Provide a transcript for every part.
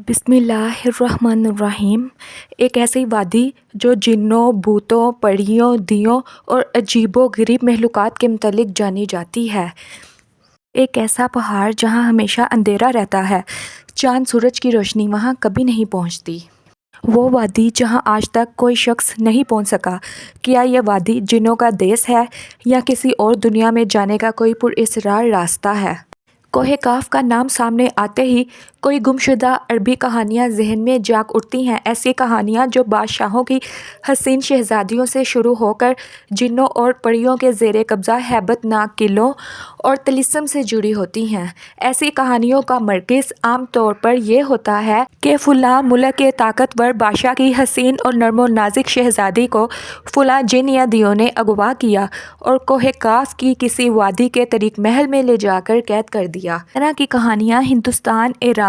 بسم اللہ الرحمن الرحیم۔ ایک ایسی وادی جو جنوں، بھوتوں، پریوں، دیوں اور عجیب و غریب مخلوقات کے متعلق جانی جاتی ہے۔ ایک ایسا پہاڑ جہاں ہمیشہ اندھیرا رہتا ہے، چاند سورج کی روشنی وہاں کبھی نہیں پہنچتی۔ وہ وادی جہاں آج تک کوئی شخص نہیں پہنچ سکا۔ کیا یہ وادی جنوں کا دیس ہے یا کسی اور دنیا میں جانے کا کوئی پراسرار راستہ ہے؟ کوہ کاف کا نام سامنے آتے ہی کوئی گمشدہ عربی کہانیاں ذہن میں جاگ اٹھتی ہیں۔ ایسی کہانیاں جو بادشاہوں کی حسین شہزادیوں سے شروع ہو کر جنوں اور پریوں کے زیر قبضہ ہیبت ناک قلعوں اور طلسم سے جڑی ہوتی ہیں۔ ایسی کہانیوں کا مرکز عام طور پر یہ ہوتا ہے کہ فلاں ملک کے طاقتور بادشاہ کی حسین اور نرم و نازک شہزادی کو فلاں جن یا دیو نے اغوا کیا اور کوہ کاف کی کسی وادی کے طریق محل میں لے جا کر قید کر دیا۔ اس طرح کی کہانیاں ہندوستان، ایران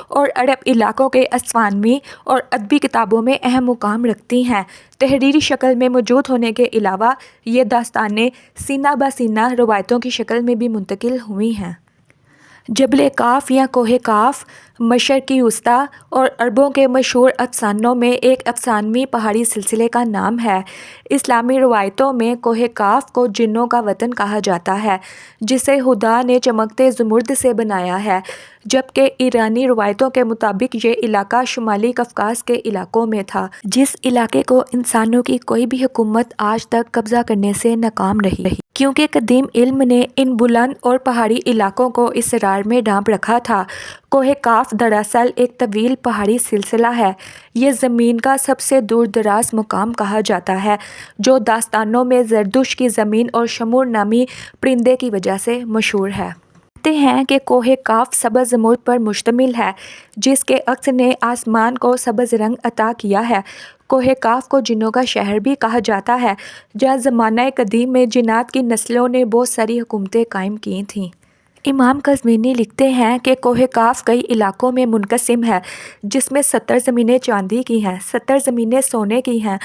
اور عرب علاقوں کے افسانوی اور ادبی کتابوں میں اہم مقام رکھتی ہیں۔ تحریری شکل میں موجود ہونے کے علاوہ یہ داستانیں سینہ بہ سینہ روایتوں کی شکل میں بھی منتقل ہوئی ہیں۔ جبل کاف یا کوہ کاف مشرقی وسطیٰ اور عربوں کے مشہور افسانوں میں ایک افسانوی پہاڑی سلسلے کا نام ہے۔ اسلامی روایتوں میں کوہ کاف کو جنوں کا وطن کہا جاتا ہے جسے خدا نے چمکتے زمرد سے بنایا ہے، جبکہ ایرانی روایتوں کے مطابق یہ علاقہ شمالی قفقاز کے علاقوں میں تھا، جس علاقے کو انسانوں کی کوئی بھی حکومت آج تک قبضہ کرنے سے ناکام رہی، کیونکہ قدیم علم نے ان بلند اور پہاڑی علاقوں کو اسرار میں ڈھانپ رکھا تھا۔ کوہ کاف دراصل ایک طویل پہاڑی سلسلہ ہے۔ یہ زمین کا سب سے دور دراز مقام کہا جاتا ہے، جو داستانوں میں زردشت کی زمین اور شمور نامی پرندے کی وجہ سے مشہور ہے۔ کہتے ہیں کہ کوہ کاف سبز زمرد پر مشتمل ہے، جس کے عکس نے آسمان کو سبز رنگ عطا کیا ہے۔ کوہ کاف کو جنوں کا شہر بھی کہا جاتا ہے، جہاں زمانہ قدیم میں جنات کی نسلوں نے بہت ساری حکومتیں قائم کی تھیں۔ امام قزوینی لکھتے ہیں کہ کوہ کاف کئی علاقوں میں منقسم ہے، جس میں 70 زمینیں چاندی کی ہیں، 70 زمینیں سونے کی ہیں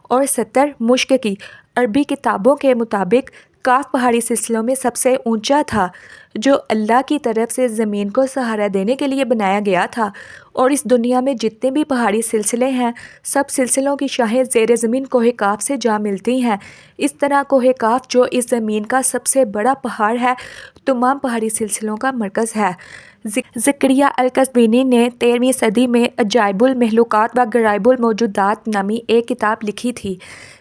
اور 70 مشک کی۔ عربی کتابوں کے مطابق کاف پہاڑی سلسلوں میں سب سے اونچا تھا، جو اللہ کی طرف سے زمین کو سہارا دینے کے لیے بنایا گیا تھا، اور اس دنیا میں جتنے بھی پہاڑی سلسلے ہیں، سب سلسلوں کی شاخیں زیر زمین کوہ کاف سے جا ملتی ہیں۔ اس طرح کوہ کاف، جو اس زمین کا سب سے بڑا پہاڑ ہے، تمام پہاڑی سلسلوں کا مرکز ہے۔ زکریا القزوینی نے 13ویں صدی میں عجائب المخلوقات و غرائب الموجودات نامی ایک کتاب لکھی تھی،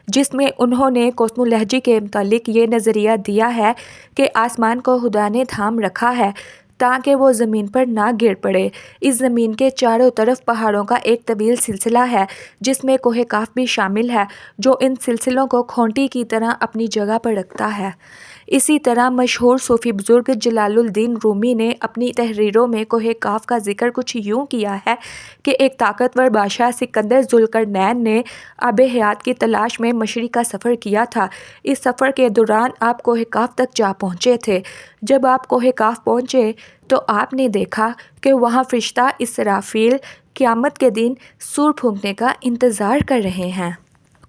جس میں انہوں نے کاسمولوجی کے متعلق یہ نظریہ دیا ہے کہ آسمان کو خدا نے تھام رکھا ہے تاکہ وہ زمین پر نہ گر پڑے۔ اس زمین کے چاروں طرف پہاڑوں کا ایک طویل سلسلہ ہے، جس میں کوہ کاف بھی شامل ہے، جو ان سلسلوں کو کھونٹی کی طرح اپنی جگہ پر رکھتا ہے۔ اسی طرح مشہور صوفی بزرگ جلال الدین رومی نے اپنی تحریروں میں کوہ کاف کا ذکر کچھ یوں کیا ہے کہ ایک طاقتور بادشاہ سکندر ذوالقرنین نے آب حیات کی تلاش میں مشرق کا سفر کیا تھا۔ اس سفر کے دوران آپ کوہ کاف تک جا پہنچے تھے۔ جب آپ کوہ کاف پہنچے تو آپ نے دیکھا کہ وہاں فرشتہ اسرافیل قیامت کے دن سور پھونکنے کا انتظار کر رہے ہیں۔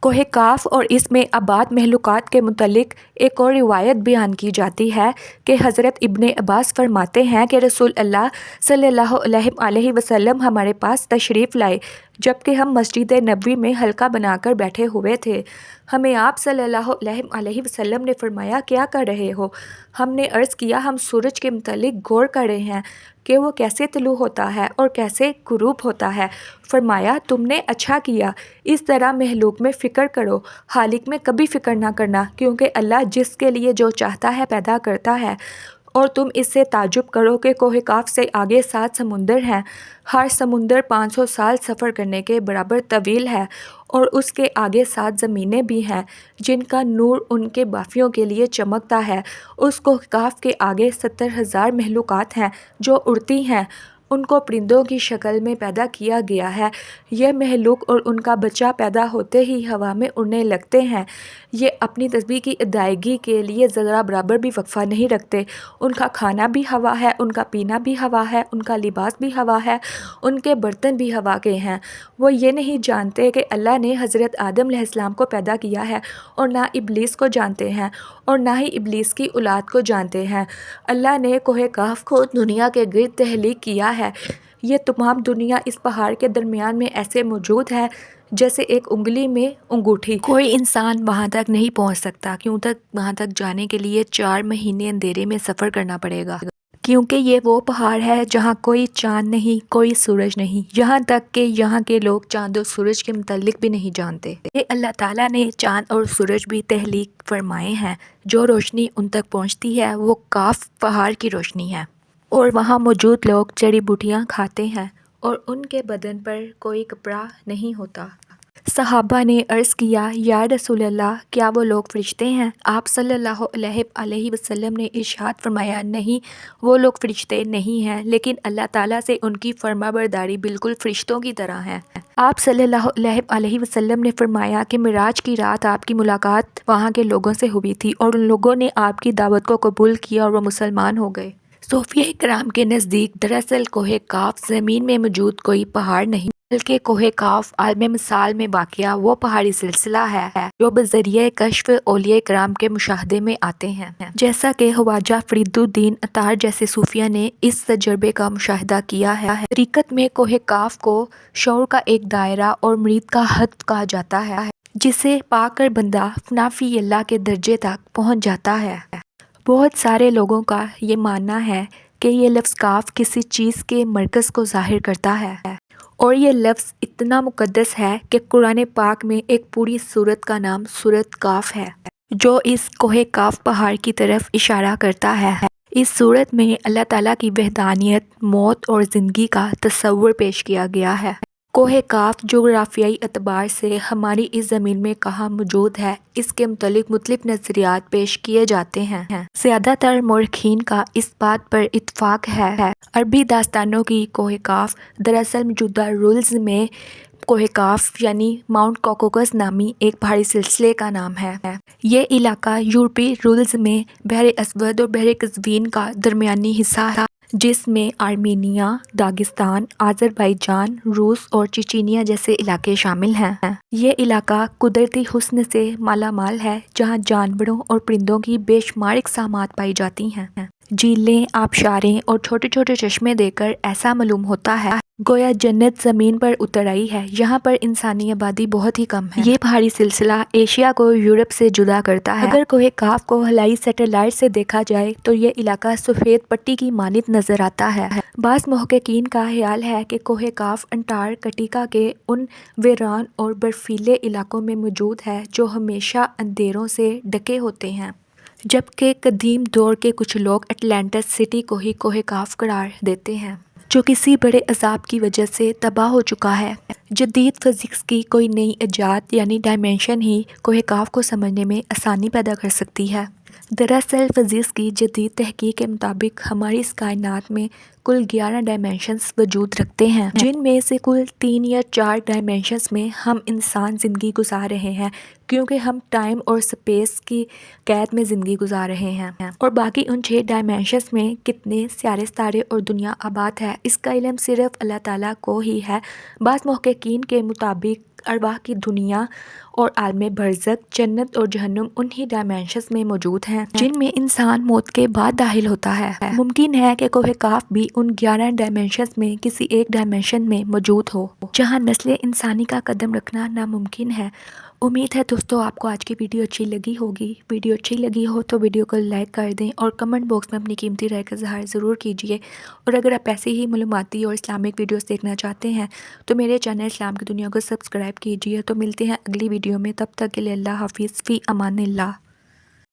کوہ کاف اور اس میں آباد مخلوقات کے متعلق ایک اور روایت بیان کی جاتی ہے کہ حضرت ابن عباس فرماتے ہیں کہ رسول اللہ صلی اللہ علیہ وسلم ہمارے پاس تشریف لائے جبکہ ہم مسجد نبوی میں حلقہ بنا کر بیٹھے ہوئے تھے۔ ہمیں آپ صلی اللہ علیہ وسلم نے فرمایا، کیا کر رہے ہو؟ ہم نے عرض کیا، ہم سورج کے متعلق غور کر رہے ہیں کہ وہ کیسے طلوع ہوتا ہے اور کیسے غروب ہوتا ہے۔ فرمایا، تم نے اچھا کیا، اس طرح مخلوق میں فکر کرو، خالق میں کبھی فکر نہ کرنا، کیونکہ اللہ جس کے لیے جو چاہتا ہے پیدا کرتا ہے۔ اور تم اس سے تعجب کرو کہ کوہ کاف سے آگے 7 سمندر ہیں، ہر سمندر 500 سال سفر کرنے کے برابر طویل ہے، اور اس کے آگے 7 زمینیں بھی ہیں جن کا نور ان کے بافیوں کے لیے چمکتا ہے۔ اس کوہ کاف کے آگے 70,000 مخلوقات ہیں جو اڑتی ہیں، ان کو پرندوں کی شکل میں پیدا کیا گیا ہے۔ یہ مخلوق اور ان کا بچہ پیدا ہوتے ہی ہوا میں اڑنے لگتے ہیں۔ یہ اپنی تسبیح کی ادائیگی کے لیے ذرہ برابر بھی وقفہ نہیں رکھتے۔ ان کا کھانا بھی ہوا ہے، ان کا پینا بھی ہوا ہے، ان کا لباس بھی ہوا ہے، ان کے برتن بھی ہوا کے ہیں۔ وہ یہ نہیں جانتے کہ اللہ نے حضرت آدم علیہ السلام کو پیدا کیا ہے، اور نہ ابلیس کو جانتے ہیں، اور نہ ہی ابلیس کی اولاد کو جانتے ہیں۔ اللہ نے کوہ کاف کو دنیا کے گرد تخلیق کیا ہے۔ یہ تمام دنیا اس پہاڑ کے درمیان میں ایسے موجود ہے جیسے ایک انگلی میں انگوٹھی۔ کوئی انسان وہاں تک نہیں پہنچ سکتا، وہاں تک جانے کے لیے 4 مہینے اندھیرے میں سفر کرنا پڑے گا، کیونکہ یہ وہ پہاڑ ہے جہاں کوئی چاند نہیں، کوئی سورج نہیں، یہاں تک کہ یہاں کے لوگ چاند اور سورج کے متعلق بھی نہیں جانتے۔ اللہ تعالیٰ نے چاند اور سورج بھی تخلیق فرمائے ہیں۔ جو روشنی ان تک پہنچتی ہے وہ کاف پہاڑ کی روشنی ہے، اور وہاں موجود لوگ جڑی بوٹیاں کھاتے ہیں اور ان کے بدن پر کوئی کپڑا نہیں ہوتا۔ صحابہ نے عرض کیا، یا رسول اللہ، کیا وہ لوگ فرشتے ہیں؟ آپ صلی اللہ علیہ وسلم نے ارشاد فرمایا، نہیں، وہ لوگ فرشتے نہیں ہیں، لیکن اللہ تعالیٰ سے ان کی فرما برداری بالکل فرشتوں کی طرح ہے۔ آپ صلی اللہ علیہ وسلم نے فرمایا کہ معراج کی رات آپ کی ملاقات وہاں کے لوگوں سے ہوئی تھی، اور ان لوگوں نے آپ کی دعوت کو قبول کیا اور وہ مسلمان ہو گئے۔ صوفیہ کرام کے نزدیک دراصل کوہ کاف زمین میں موجود کوئی پہاڑ نہیں، بلکہ کوہ کاف عالم مثال میں واقع وہ پہاڑی سلسلہ ہے جو بذریعہ کشف اولیاء کرام کے مشاہدے میں آتے ہیں، جیسا کہ خواجہ فرید الدین اتار جیسے صوفیہ نے اس تجربے کا مشاہدہ کیا ہے۔ طریقت میں کوہ کاف کو شعور کا ایک دائرہ اور مرید کا حد کہا جاتا ہے، جسے پا کر بندہ فنا فی اللہ کے درجے تک پہنچ جاتا ہے۔ بہت سارے لوگوں کا یہ ماننا ہے کہ یہ لفظ کاف کسی چیز کے مرکز کو ظاہر کرتا ہے، اور یہ لفظ اتنا مقدس ہے کہ قرآن پاک میں ایک پوری سورت کا نام سورت کاف ہے، جو اس کوہ کاف پہاڑ کی طرف اشارہ کرتا ہے۔ اس سورت میں اللہ تعالیٰ کی وحدانیت، موت اور زندگی کا تصور پیش کیا گیا ہے۔ کوہ کاف جغرافیائی اعتبار سے ہماری اس زمین میں کہاں موجود ہے، اس کے متعلق مختلف نظریات پیش کیے جاتے ہیں۔ زیادہ تر مورخین کا اس بات پر اتفاق ہے۔ عربی داستانوں کی کوہ کاف دراصل موجودہ رولز میں کوہ کاف یعنی ماؤنٹ کوکوکس نامی ایک پہاڑی سلسلے کا نام ہے۔ یہ علاقہ یورپی رولز میں بحر اسود اور بحر قزوین کا درمیانی حصہ تھا، جس میں آرمینیا، داغستان، آذربائیجان، روس اور چچینیا جیسے علاقے شامل ہیں۔ یہ علاقہ قدرتی حسن سے مالا مال ہے، جہاں جانوروں اور پرندوں کی بے شمار اقسامات پائی جاتی ہیں۔ جھیلیں، آبشاریں اور چھوٹے چھوٹے چشمے دیکھ کر ایسا معلوم ہوتا ہے گویا جنت زمین پر اتر آئی ہے۔ یہاں پر انسانی آبادی بہت ہی کم ہے۔ یہ پہاڑی سلسلہ ایشیا کو یورپ سے جدا کرتا ہے۔ اگر کوہ کاف کو ہوائی سیٹلائٹ سے دیکھا جائے تو یہ علاقہ سفید پٹی کی مانند نظر آتا ہے۔ بعض محققین کا خیال ہے کہ کوہ کاف انٹارکٹیکا کے ان ویران اور برفیلے علاقوں میں موجود ہے جو ہمیشہ اندھیروں سے ڈھکے ہوتے ہیں، جبکہ قدیم دور کے کچھ لوگ اٹلانٹس سٹی کو ہی کوہ کاف قرار دیتے ہیں، جو کسی بڑے عذاب کی وجہ سے تباہ ہو چکا ہے۔ جدید فزکس کی کوئی نئی ایجاد یعنی ڈائمینشن ہی کوہ کاف کو سمجھنے میں آسانی پیدا کر سکتی ہے۔ دراصل فزکس کی جدید تحقیق کے مطابق ہماری اس کائنات میں کل 11 ڈائمینشنز وجود رکھتے ہیں، جن میں سے کل 3 یا 4 ڈائمینشنز میں ہم انسان زندگی گزار رہے ہیں، کیونکہ ہم ٹائم اور سپیس کی قید میں زندگی گزار رہے ہیں، اور باقی ان 6 ڈائمینشنز میں کتنے سیارے ستارے اور دنیا آباد ہے، اس کا علم صرف اللہ تعالیٰ کو ہی ہے۔ بعض محققین کے مطابق ارواح کی دنیا اور عالم برزخ، جنت اور جہنم انہی ڈائمینشنز میں موجود ہیں جن میں انسان موت کے بعد داخل ہوتا ہے۔ ممکن ہے کہ کوہ کاف بھی ان 11 ڈائمینشنز میں کسی ایک ڈائمینشن میں موجود ہو جہاں نسل انسانی کا قدم رکھنا ناممکن ہے۔ امید ہے دوستو آپ کو آج کی ویڈیو اچھی لگی ہوگی۔ ویڈیو اچھی لگی ہو تو ویڈیو کو لائک کر دیں اور کمنٹ باکس میں اپنی قیمتی رائے کا اظہار ضرور کیجیے، اور اگر آپ ایسے ہی معلوماتی اور اسلامک ویڈیوز دیکھنا چاہتے ہیں تو میرے چینل اسلام کی دنیا کو سبسکرائب کیجیے۔ تو ملتے ہیں اگلی ویڈیو میں، تب تک کے لیے اللہ حافظ، فی امان اللہ۔